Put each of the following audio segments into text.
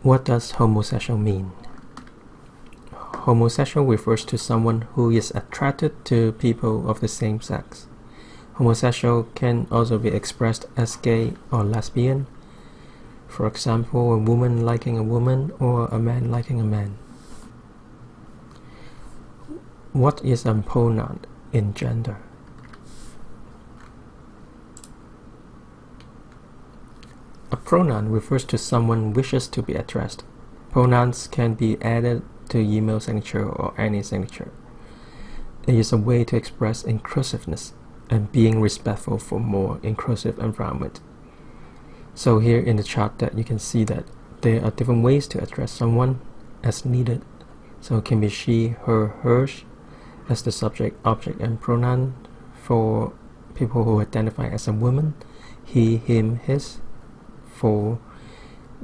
What does homosexual mean? Homosexual refers to someone who is attracted to people of the same sex. Homosexual can also be expressed as gay or lesbian. For example, a woman liking a woman or a man liking a man. What is a pronoun in gender? A pronoun refers to someone wishes to be addressed. Pronouns can be added to email signature or any signature. It is a way to express inclusiveness and being respectful for more inclusive environment. So here in the chart that you can see that there are different ways to address someone as needed. So it can be she, her, hers as the subject, object, and pronoun for people who identify as a woman, he, him, his, for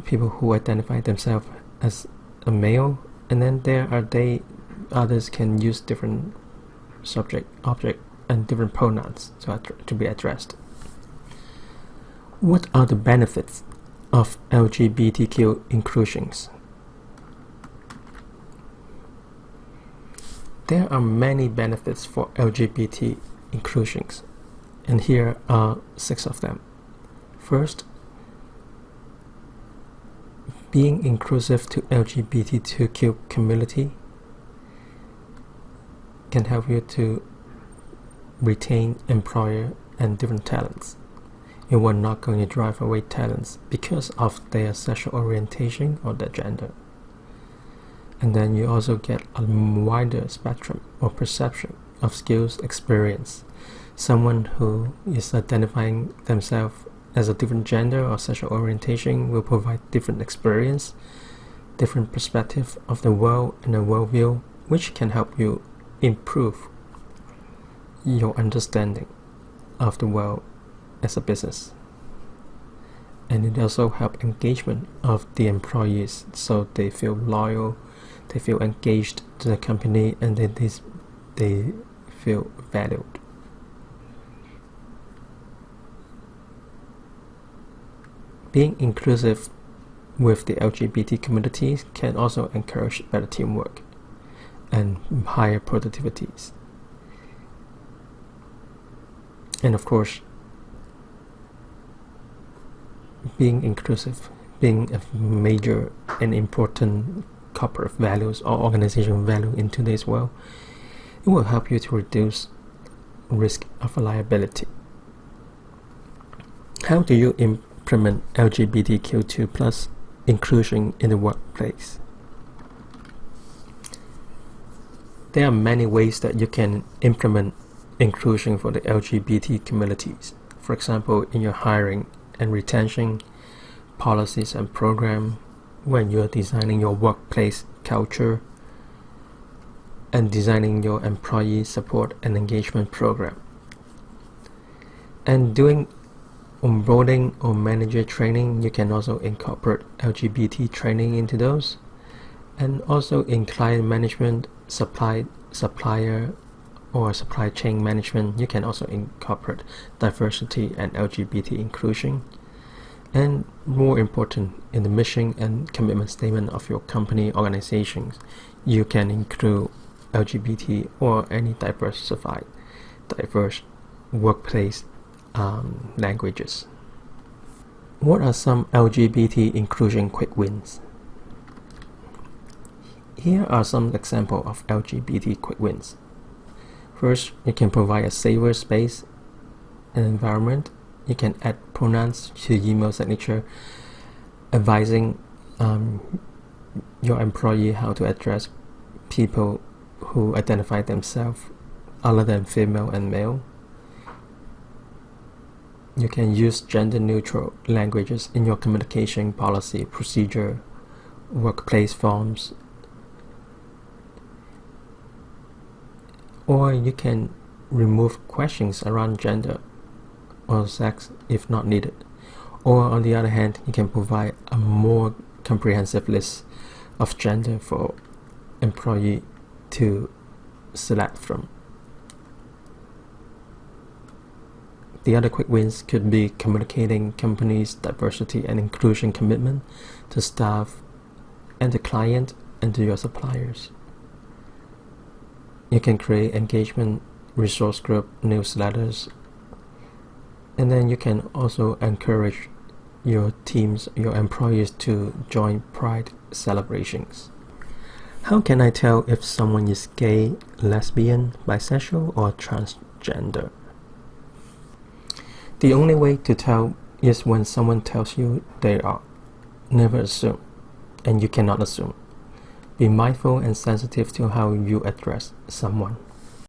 people who identify themselves as a male, and then there are others can use different subject, object, and different pronouns to be addressed. What are the benefits of LGBTQ inclusions? There are many benefits for LGBT inclusions, and here are 6 of them. First, being inclusive to LGBTQ community can help you to retain employer and different talents. You are not going to drive away talents because of their sexual orientation or their gender. And then you also get a wider spectrum or perception of skills experience. Someone who is identifying themselves as a different gender or sexual orientation will provide different experience, different perspective of the world and a worldview, which can help you improve your understanding of the world as a business. And it also helps engagement of the employees, so they feel loyal, they feel engaged to the company, and they feel valued. Being inclusive with the LGBT community can also encourage better teamwork and higher productivities. And of course, being inclusive, being a major and important corporate values or organizational value in today's world, it will help you to reduce risk of liability. How do you implement LGBTQ2+ inclusion in the workplace? There are many ways that you can implement inclusion for the LGBT communities. For example, in your hiring and retention policies and program, when you're designing your workplace culture and designing your employee support and engagement program, and doing onboarding or manager training, you can also incorporate LGBT training into those. And also in client management, supplier or supply chain management, you can also incorporate diversity and LGBT inclusion. And more important, in the mission and commitment statement of your company organizations, you can include LGBT or any diverse workplace languages. What are some LGBT inclusion quick wins? Here are some examples of LGBT quick wins. First, you can provide a safer space and environment. You can add pronouns to email signature, advising your employee how to address people who identify themselves other than female and male. You can use gender-neutral languages in your communication policy, procedure, workplace forms, or you can remove questions around gender or sex if not needed. Or on the other hand, you can provide a more comprehensive list of gender for employee to select from. The other quick wins could be communicating company's diversity and inclusion commitment to staff and the client and to your suppliers. You can create engagement resource group newsletters, and then you can also encourage your teams, your employees to join Pride celebrations. How can I tell if someone is gay, lesbian, bisexual, or transgender? The only way to tell is when someone tells you they are. Never assume, and you cannot assume. Be mindful and sensitive to how you address someone.